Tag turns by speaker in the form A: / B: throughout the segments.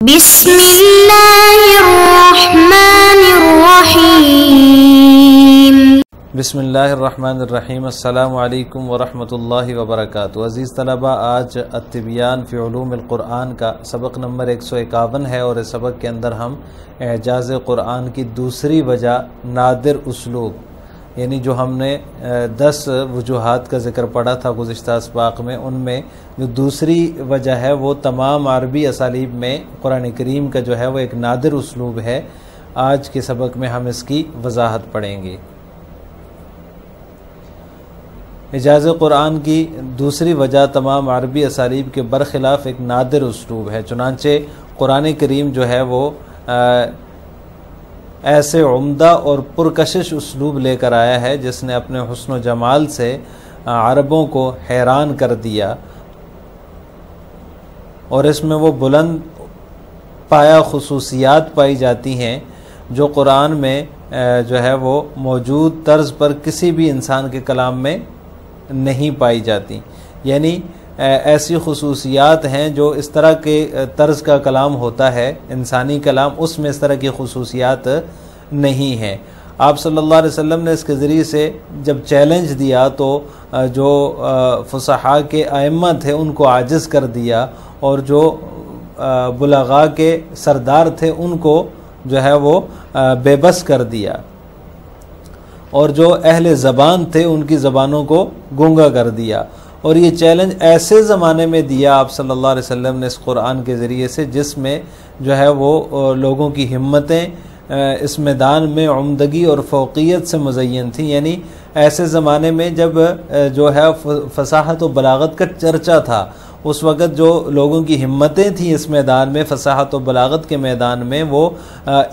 A: بسم اللہ الرحمن الرحیم۔
B: بسم اللہ الرحمن الرحیم۔ السلام علیکم ورحمۃ اللہ وبرکاتہ۔ عزیز طلبہ، آج التبیان فی علوم القرآن کا سبق نمبر 151 ہے، اور اس سبق کے اندر ہم اعجاز قرآن کی دوسری وجہ نادر اسلوب، یعنی جو ہم نے 10 وجوہات کا ذکر پڑھا تھا گزشتہ اسباق میں، ان میں جو دوسری وجہ ہے وہ تمام عربی اسالیب میں قرآن کریم کا جو ہے وہ ایک نادر اسلوب ہے۔ آج کے سبق میں ہم اس کی وضاحت پڑھیں گے۔ اعجاز قرآن کی دوسری وجہ تمام عربی اسالیب کے برخلاف ایک نادر اسلوب ہے، چنانچہ قرآن کریم جو ہے وہ ایسے عمدہ اور پرکشش اسلوب لے کر آیا ہے جس نے اپنے حسن و جمال سے عربوں کو حیران کر دیا، اور اس میں وہ بلند پایا خصوصیات پائی جاتی ہیں جو قرآن میں جو ہے وہ موجود طرز پر کسی بھی انسان کے کلام میں نہیں پائی جاتی۔ یعنی ایسی خصوصیات ہیں جو اس طرح کے طرز کا کلام ہوتا ہے، انسانی کلام، اس میں اس طرح کی خصوصیات نہیں ہیں۔ آپ صلی اللہ علیہ وسلم نے اس کے ذریعے سے جب چیلنج دیا تو جو فصحاء کے ائمہ تھے ان کو عاجز کر دیا، اور جو بلغاء کے سردار تھے ان کو جو ہے وہ بے بس کر دیا، اور جو اہل زبان تھے ان کی زبانوں کو گونگا کر دیا۔ اور یہ چیلنج ایسے زمانے میں دیا آپ صلی اللہ علیہ وسلم نے اس قرآن کے ذریعے سے جس میں جو ہے وہ لوگوں کی ہمتیں اس میدان میں عمدگی اور فوقیت سے مزین تھیں۔ یعنی ایسے زمانے میں جب جو ہے فصاحت و بلاغت کا چرچا تھا، اس وقت جو لوگوں کی ہمتیں تھیں اس میدان میں، فصاحت و بلاغت کے میدان میں، وہ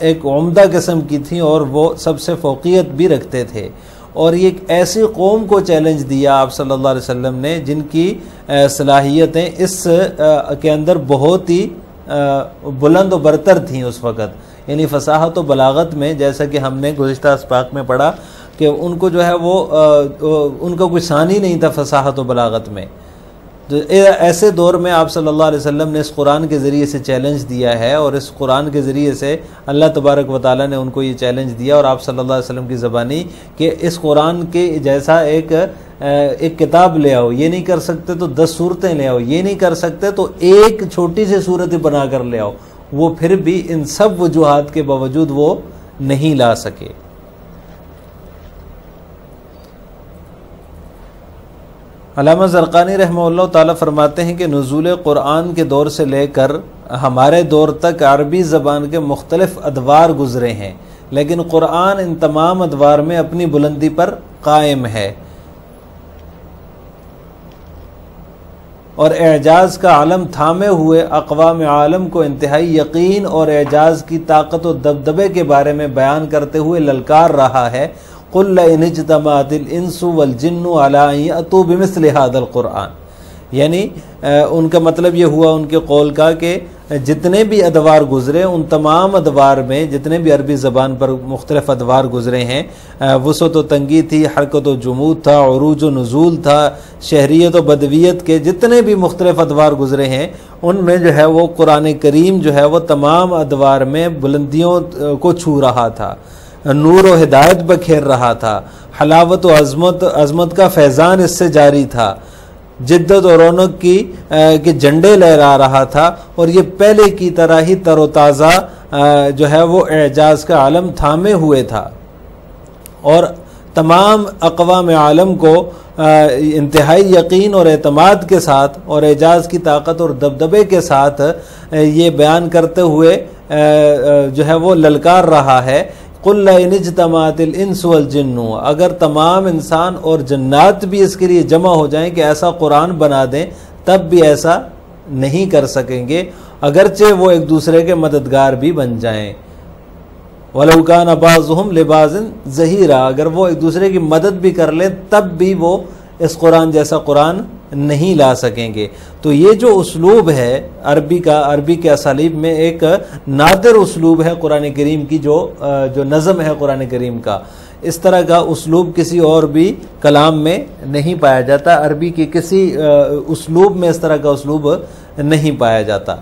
B: ایک عمدہ قسم کی تھیں اور وہ سب سے فوقیت بھی رکھتے تھے۔ اور یہ ایک ایسی قوم کو چیلنج دیا آپ صلی اللہ علیہ وسلم نے جن کی صلاحیتیں اس کے اندر بہت ہی بلند و برتر تھیں اس وقت۔ یعنی فصاحت و بلاغت میں، جیسا کہ ہم نے گزشتہ اسباق میں پڑھا کہ ان کو جو ہے وہ ان کا کوئی ثانی نہیں تھا فصاحت و بلاغت میں۔ ایسے دور میں آپ صلی اللہ علیہ وسلم نے اس قرآن کے ذریعے سے چیلنج دیا ہے، اور اس قرآن کے ذریعے سے اللہ تبارک و تعالیٰ نے ان کو یہ چیلنج دیا، اور آپ صلی اللہ علیہ وسلم کی زبانی کہ اس قرآن کے جیسا ایک کتاب لے آؤ، یہ نہیں کر سکتے تو 10 صورتیں لے آؤ، یہ نہیں کر سکتے تو ایک چھوٹی سی صورت بنا کر لے آؤ۔ وہ پھر بھی ان سب وجوہات کے باوجود وہ نہیں لا سکے۔ علامہ زرقانی رحمہ اللہ تعالیٰ فرماتے ہیں کہ نزول قرآن کے دور سے لے کر ہمارے دور تک عربی زبان کے مختلف ادوار گزرے ہیں، لیکن قرآن ان تمام ادوار میں اپنی بلندی پر قائم ہے، اور اعجاز کا علم تھامے ہوئے اقوام عالم کو انتہائی یقین اور اعجاز کی طاقت و دبدبے کے بارے میں بیان کرتے ہوئے للکار رہا ہے۔ قُلْ لَئِنِ اجْتَمَعَتِ الْإِنسُ وَالْجِنُّ عَلَىٰ أَن يَأْتُوا بِمِثْلِ هَٰذَا الْقُرْآنِ، یعنی ان کا مطلب یہ ہوا ان کے قول کا کہ جتنے بھی ادوار گزرے، ان تمام ادوار میں جتنے بھی عربی زبان پر مختلف ادوار گزرے ہیں، وسعت و تنگی تھی، حرکت و جمود تھا، عروج و نزول تھا، شہریت و بدویت کے جتنے بھی مختلف ادوار گزرے ہیں، ان میں جو ہے وہ قرآن کریم جو ہے وہ تمام ادوار میں بلندیوں کو چھو رہا تھا، نور و ہدایت بکھیر رہا تھا، حلاوت و عظمت کا فیضان اس سے جاری تھا، جدت و رونق کے جھنڈے لہرا رہا تھا، اور یہ پہلے کی طرح ہی تر و تازہ جو ہے وہ اعجاز کا علم تھامے ہوئے تھا، اور تمام اقوام عالم کو انتہائی یقین اور اعتماد کے ساتھ اور اعجاز کی طاقت اور دبدبے کے ساتھ یہ بیان کرتے ہوئے جو ہے وہ للکار رہا ہے۔ قُلْ لَئِنِ اجْتَمَعَتِ الْإِنسُ وَالْجِنُّ، اگر تمام انسان اور جنات بھی اس کے لیے جمع ہو جائیں کہ ایسا قرآن بنا دیں، تب بھی ایسا نہیں کر سکیں گے، اگرچہ وہ ایک دوسرے کے مددگار بھی بن جائیں۔ وَلَوْ كَانَ بَعْضُهُمْ لِبَعْضٍ ظَهِيرًا، اگر وہ ایک دوسرے کی مدد بھی کر لیں تب بھی وہ اس قرآن جیسا قرآن نہیں لا سکیں گے۔ تو یہ جو اسلوب ہے عربی کے اسالیب میں ایک نادر اسلوب ہے قرآن کریم کی، جو نظم ہے قرآن کریم کا، اس طرح کا اسلوب کسی اور بھی کلام میں نہیں پایا جاتا، عربی کے کسی اسلوب میں اس طرح کا اسلوب نہیں پایا جاتا۔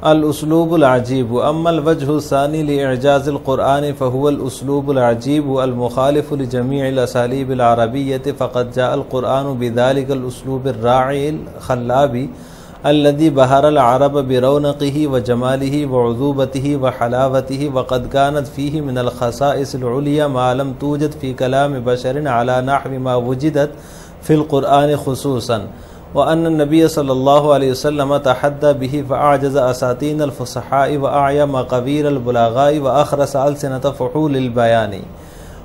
B: الاسلوب العجیب اما الوجه الثاني لإعجاز القرآن فهو الاسلوب العجیب المخالف لجميع الاساليب العربية فقد جاء القرآن بذلك الاسلوب الراعي الخلاب الذي بهر العرب برونقه وجماله وعذوبته وحلاوته وقد كانت فيه من الخصائص العليا ما لم توجد في كلام بشر على نحو ما وجدت في القرآن خصوصا وأن النبي صلى الله عليه وسلم تحدى به فأعجز أساطين الفصحاء وأعيا مقابير البلاغاء وأخرس ألسنة فحول البيان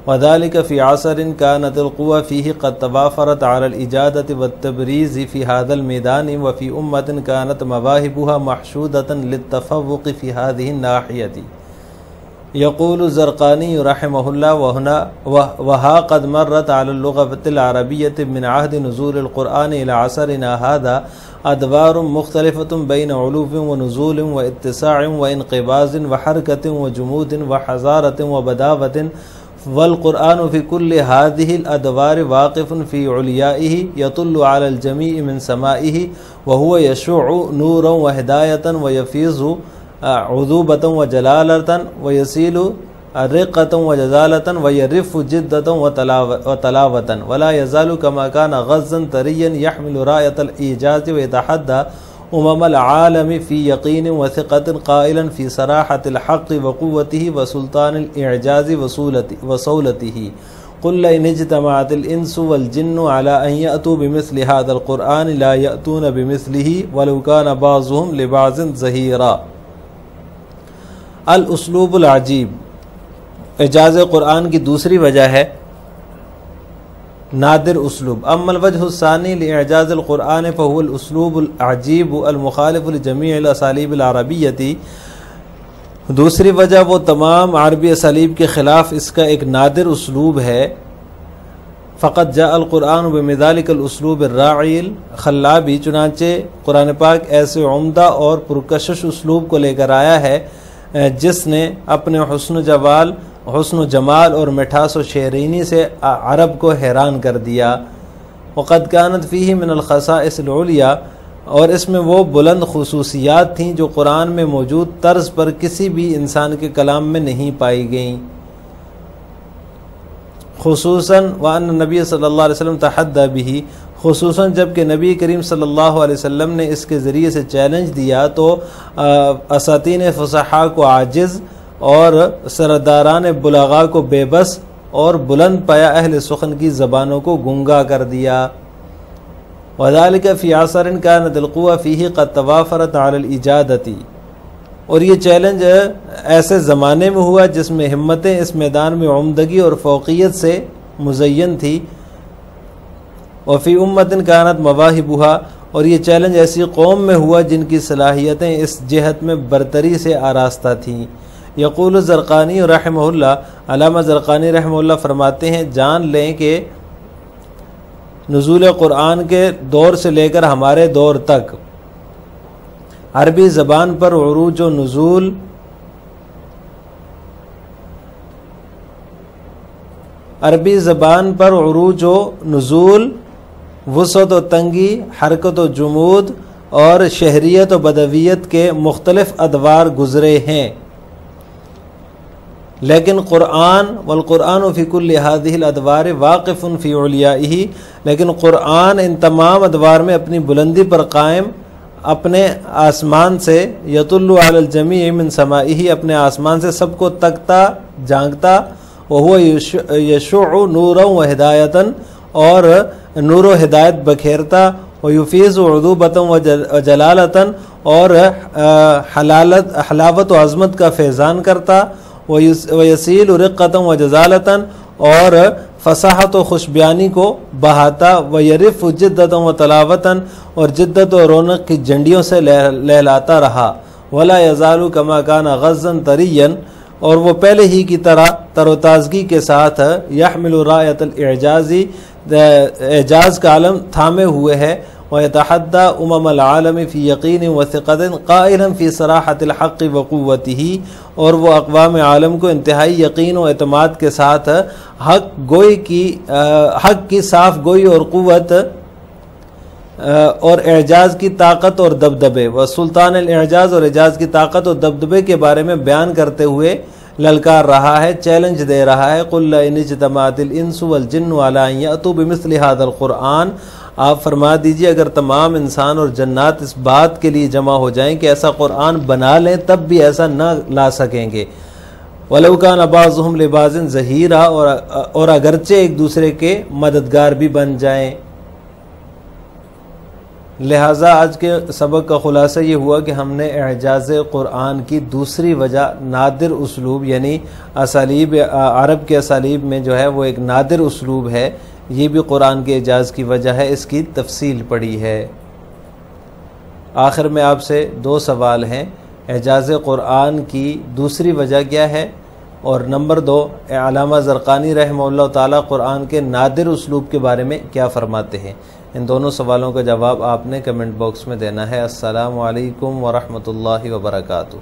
B: وذلك في عصر كانت القوى فيه قد توافرت على الإجادة والتبريز في هذا الميدان وفي أمة كانت مواهبها محشودة للتفوق في هذه الناحية. يقول الزرقاني رحمه الله وها قد مرت على اللغة العربية من عهد نزول القرآن إلى عصرنا هذا أدوار مختلفة بين علو ونزول واتساع وانقباض وحركة وجمود وحضارة وبداوة والقرآن في كل هذه الأدوار واقف في عليائه يطل على الجميع من سمائه وهو يشع نورا وهداية ويفيض عذوبة وجلالة ويسيل رقة وجزالة ويرف جدة وتلاوة ولا يزال كما كان غزا طريا يحمل راية الإيجاز ويتحدى العالم في يقين وثقة قائلا في صراحة الحق وقوته وسلطان الإعجاز وصولته قل لئن اجتمعت الإنس والجن على أن يأتوا بمثل هذا القرآن لا يأتون بمثله ولو كان بعضهم لبعض ظهيرا. الاسلوب العجیب اعجاز قرآن کی دوسری وجہ ہے نادر اسلوب. اما الوجہ الثانی لإعجاز القرآن فهو الاسلوب العجیب المخالف لجمیع الاسالیب العربیتی. دوسری وجہ وہ تمام عربی اسالیب کے خلاف اس کا ایک نادر اسلوب ہے. فقط جاء القرآن بذلك الاسلوب الراعی الخلابی چنانچہ قرآن پاک ایسے عمدہ اور پرکشش اسلوب کو لے کر آیا ہے جس نے اپنے حسن و جمال اور مٹھاس و شیرینی سے عرب کو حیران کر دیا. وقد كانت فيه من الخصائص العليا اور اس میں وہ بلند خصوصیات تھیں جو قرآن میں موجود طرز پر کسی بھی انسان کے کلام میں نہیں پائی گئیں. خصوصاً وأن النبی صلی اللہ علیہ وسلم تحدى به خصوصاً جب کہ نبی کریم صلی اللہ علیہ وسلم نے اس کے ذریعے سے چیلنج دیا تو اساطین فصحاء کو عاجز اور سرداران بلاغا کو بے بس اور بلند پایا اہل سخن کی زبانوں کو گنگا کر دیا. وذلك في عصر كانت القوى فيه قد توافرت على الإجادة اور یہ چیلنج ایسے زمانے میں ہوا جس میں ہمتیں اس میدان میں عمدگی اور فوقیت سے مزین تھی. وفی امت کانت مواہبها اور یہ چیلنج ایسی قوم میں ہوا جن کی صلاحیتیں اس جہت میں برتری سے آراستہ تھیں. یقول زرقانی رحمہ اللہ علامہ زرقانی رحمہ اللہ فرماتے ہیں جان لیں کہ نزول قرآن کے دور سے لے کر ہمارے دور تک عربی زبان پر عروج و نزول وسعت و تنگی حرکت و جمود اور شہریت و بدویت کے مختلف ادوار گزرے ہیں. لیکن والقرآن فی کل هذه الادوار واقف فی علیائه لیکن قرآن ان تمام ادوار میں اپنی بلندی پر قائم اپنے آسمان سے یطل علی الجمیع من سمائه اپنے آسمان سے سب کو تکتا جانگتا وہو یشع نورا و ہدایتا اور نور و ہدایت بکھیرتا ویفیض عذوبتا و جلالتا اور حلاوت و عظمت کا فیضان کرتا ویسیل رقتا و جزالتا اور فصاحت و خوشبیانی کو بہاتا ویرف جدتا و تلاوتا اور جدت و رونق کی جھنڈیوں سے لہلاتا رہا. ولا یزال کما کان غزا طریا اور وہ پہلے ہی کی طرح تر و تازگی کے ساتھ یحمل رایت الاعجازی اعجاز کا علم تھامے ہوئے ہے. وَيَتَحَدَّى العالم فی یقین و ثقت قائلا فی صراحت الحق و قوته اور وہ اقوام عالم کو انتہائی یقین و اعتماد کے ساتھ حق کی صاف گوئی اور قوت اور اعجاز کی طاقت اور دبدبے، و سلطان الاعجاز اور اعجاز کی طاقت اور دبدبے کے بارے میں بیان کرتے ہوئے للکار رہا ہے، چیلنج دے رہا ہے۔ قُلْ لَئِنِ اجْتَمَعَتِ الْإِنسُ وَالْجِنُّ عَلَىٰ أَن يَأْتُوا بِمِثْلِ هَٰذَا الْقُرْآنِ، آپ فرما دیجئے اگر تمام انسان اور جنات اس بات کے لیے جمع ہو جائیں کہ ایسا قرآن بنا لیں تب بھی ایسا نہ لا سکیں گے۔ وَلَوْ كَانَ بَعْضُهُمْ لِبَعْضٍ ظَهِيرًا، اور اگرچہ ایک دوسرے کے مددگار بھی بن جائیں۔ لہٰذا آج کے سبق کا خلاصہ یہ ہوا کہ ہم نے اعجاز قرآن کی دوسری وجہ نادر اسلوب، یعنی اسالیب عرب کے اسالیب میں جو ہے وہ ایک نادر اسلوب ہے، یہ بھی قرآن کے اعجاز کی وجہ ہے، اس کی تفصیل پڑھی ہے۔ آخر میں آپ سے دو سوال ہیں، اعجاز قرآن کی دوسری وجہ کیا ہے، اور نمبر دو، علامہ زرقانی رحمہ اللہ تعالیٰ قرآن کے نادر اسلوب کے بارے میں کیا فرماتے ہیں۔ ان دونوں سوالوں کا جواب آپ نے کمنٹ باکس میں دینا ہے۔ السلام علیکم ورحمۃ اللہ وبرکاتہ۔